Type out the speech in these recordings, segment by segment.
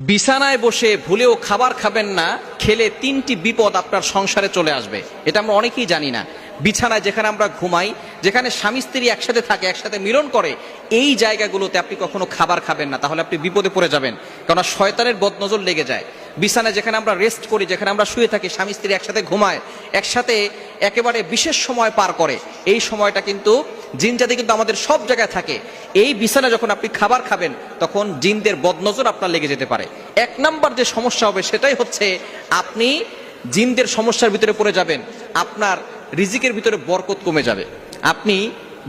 বিছানায় বসে ভুলেও খাবার খাবেন না, খেলে তিনটি বিপদ আপনার সংসারে চলে আসবে। এটা আমরা অনেকেই জানি না। বিছানায় যেখানে আমরা ঘুমাই, যেখানে স্বামী স্ত্রী একসাথে থাকে, একসাথে মিলন করে, এই জায়গাগুলোতে আপনি কখনো খাবার খাবেন না, তাহলে আপনি বিপদে পড়ে যাবেন, কারণ শয়তানের বদনজর লেগে যায়। বিছানায় যেখানে আমরা রেস্ট করি, যেখানে আমরা শুয়ে থাকি, স্বামী স্ত্রী একসাথে ঘুমায়, একসাথে একেবারে বিশেষ সময় পার করে, এই সময়টা কিন্তু জিন জাতি কিন্তু আমাদের সব জায়গায় থাকে। এই বিছানায় যখন আপনি খাবার খাবেন, তখন জিনদের বদনজর আপনার লেগে যেতে পারে। এক নাম্বার যে সমস্যা হবে সেটাই হচ্ছে আপনি জিনদের সমস্যার ভিতরে পড়ে যাবেন, আপনার রিজিকের ভিতরে বরকত কমে যাবে। আপনি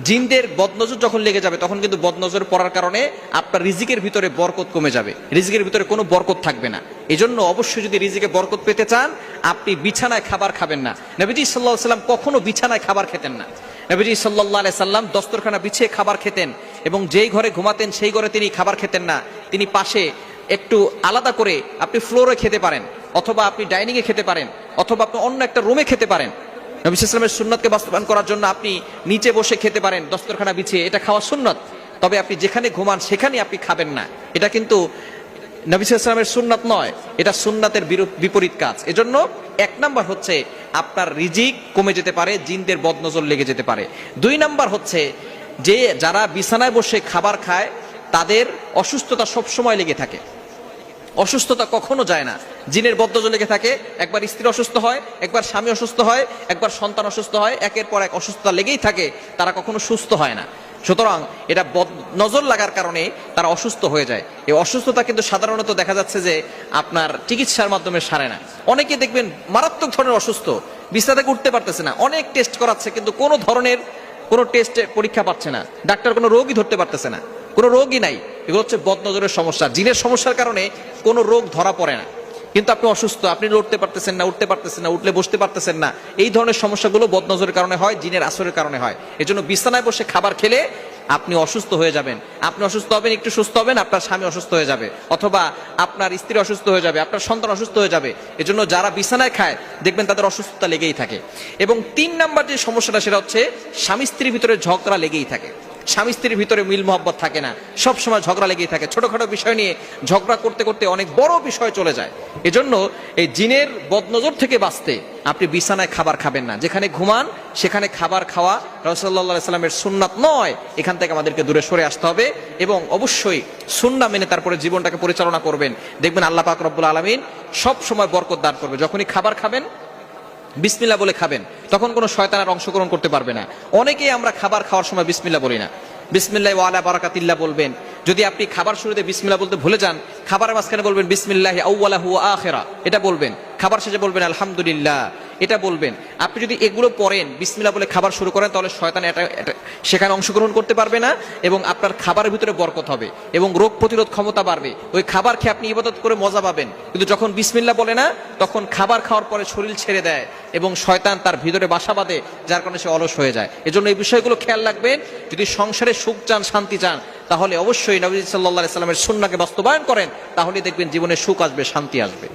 জিনদের বদনজর যখন লেগে যাবে, তখন কিন্তু বদনজর পড়ার কারণে আপনার রিজিকের ভিতরে বরকত কমে যাবে, রিজিকের ভিতরে কোনো বরকত থাকবে না। এজন্য অবশ্যই যদি রিজিকে বরকত পেতে চান, আপনি বিছানায় খাবার খাবেন না। নবীজি সাল্লাল্লাহু আলাইহি সাল্লাম কখনো বিছানায় খাবার খেতেন না। নবীজি সাল্লাল্লাহু আলাইহি সাল্লাম দস্তরখানা বিছিয়ে খাবার খেতেন, এবং যেই ঘরে ঘুমাতেন সেই ঘরে তিনি খাবার খেতেন না। তিনি পাশে একটু আলাদা করে, আপনি ফ্লোরে খেতে পারেন, অথবা আপনি ডাইনিং এ খেতে পারেন, অথবা আপনি অন্য একটা রুমে খেতে পারেন। নবী সাল্লাল্লাহু আলাইহি ওয়াসাল্লামের সুন্নাতকে বাস্তবায়ন করার জন্য আপনি নিচে বসে খেতে পারেন দস্তরখানা বিছিয়ে, এটা খাওয়া সুন্নাত। তবে আপনি যেখানে ঘুমান সেখানে আপনি খাবেন না, এটা কিন্তু নবী সাল্লাল্লাহু আলাইহি ওয়াসাল্লামের সুন্নাত নয়, এটা সুন্নাতের বিপরীত কাজ। এজন্য এক নাম্বার হচ্ছে আপনার রিজিক কমে যেতে পারে, জিনদের বদনজর লেগে যেতে পারে। দুই নাম্বার হচ্ছে যে যারা বিছানায় বসে খাবার খায়, তাদের অসুস্থতা সব সময় লেগে থাকে, অসুস্থতা কখনো যায় না। জিনের বদনজর লেগে থাকে, একবার স্ত্রী অসুস্থ হয়, একবার স্বামী অসুস্থ হয়, একবার সন্তান অসুস্থ হয়, একের পর এক অসুস্থতা লেগেই থাকে, তারা কখনো সুস্থ হয় না। সুতরাং এটা নজর লাগার কারণে তারা অসুস্থ হয়ে যায়। এই অসুস্থতা কিন্তু সাধারণত দেখা যাচ্ছে যে আপনার চিকিৎসার মাধ্যমে সারে না। অনেকে দেখবেন মারাত্মক ধরনের অসুস্থ, বিছানা থেকে উঠতে পারতেছে না, অনেক টেস্ট করাচ্ছে, কিন্তু কোনো ধরনের কোনো টেস্টে পরীক্ষা পাচ্ছে না, ডাক্তার কোনো রোগই ধরতে পারতেছে না, কোনো রোগই নাই। এগুলো হচ্ছে বদনজরের সমস্যা, জিনের সমস্যার কারণে কোনো রোগ ধরা পড়ে না, কিন্তু আপনি অসুস্থ, আপনি লড়তে পারতেছেন না, উঠতে পারতেছেন না, উঠলে বসতে পারতেছেন না। এই ধরনের সমস্যাগুলো বদনজরের কারণে হয়, জিনের আসরের কারণে হয়। এজন্য বিছানায় বসে খাবার খেলে আপনি অসুস্থ হয়ে যাবেন। আপনি অসুস্থ হবেন, একটু সুস্থ হবেন, আপনার স্বামী অসুস্থ হয়ে যাবে, অথবা আপনার স্ত্রী অসুস্থ হয়ে যাবে, আপনার সন্তান অসুস্থ হয়ে যাবে। এজন্য যারা বিছানায় খায় দেখবেন তাদের অসুস্থতা লেগেই থাকে। এবং তিন নাম্বার যে সমস্যাটা, সেটা হচ্ছে স্বামী স্ত্রীর ভিতরে ঝগড়া লেগেই থাকে। স্বামী স্ত্রীর ভিতরে মিল মহব্বত থাকে না, সব সময় ঝগড়া লেগেই থাকে, ছোটখাটো বিষয় নিয়ে ঝগড়া করতে করতে অনেক বড় বিষয় চলে যায়। এজন্য এই জিনের বদনজর থেকে বাঁচতে আপনি বিছানায় খাবার খাবেন না, যেখানে ঘুমান সেখানে খাবার খাওয়া রাসূলুল্লাহ সাল্লাল্লাহু আলাইহি ওয়াসাল্লামের সুন্নাত নয়। এখান থেকে আমাদেরকে দূরে সরে আসতে হবে, এবং অবশ্যই সুন্নাহ মেনে তারপরে জীবনটাকে পরিচালনা করবেন। দেখবেন আল্লাহ পাক রব্বুল আলামিন সব সময় বরকত দান করবে। যখনই খাবার খাবেন বিসমিল্লাহ বলে খাবেন, তখন কোনো শয়তান আর অংশগ্রহণ করতে পারবে না। অনেকেই আমরা খাবার খাওয়ার সময় বিসমিল্লাহ বলি না, বিসমিল্লাহি ওয়া আলা বারাকাতিল্লাহ বলবেন। যদি আপনি খাবার শুরুতে বিসমিল্লাহ বলতে ভুলে যান, খাবারের মাঝখানে বলবেন বিসমিল্লাহি আউওয়ালাহু ওয়া আখিরা, এটা বলবেন। খাবার শেষে বলবেন আলহামদুলিল্লাহ, এটা বলবেন। আপনি যদি এগুলো পড়েন, বিসমিল্লাহ বলে খাবার শুরু করেন, তাহলে শয়তান এটা সেখানে অংশগ্রহণ করতে পারবে না, এবং আপনার খাবারের ভিতরে বরকত হবে এবং রোগ প্রতিরোধ ক্ষমতা বাড়বে। ওই খাবার খেয়ে আপনি ইবাদত করে মজা পাবেন, কিন্তু যখন বিসমিল্লাহ বলে না, তখন খাবার খাওয়ার পরে শরীর ছেড়ে দেয় এবং শয়তান তার ভিতরে বাসা বাঁধে, যার কারণে সে অলস হয়ে যায়। এজন্য এই বিষয়গুলো খেয়াল রাখবেন। যদি সংসারে সুখ চান, শান্তি চান, তাহলে অবশ্যই নবী সাল্লাল্লাহু আলাইহি ওয়াসাল্লামের সুন্নাহকে বাস্তবায়ন করেন, তাহলে দেখবেন জীবনে সুখ আসবে, শান্তি আসবে।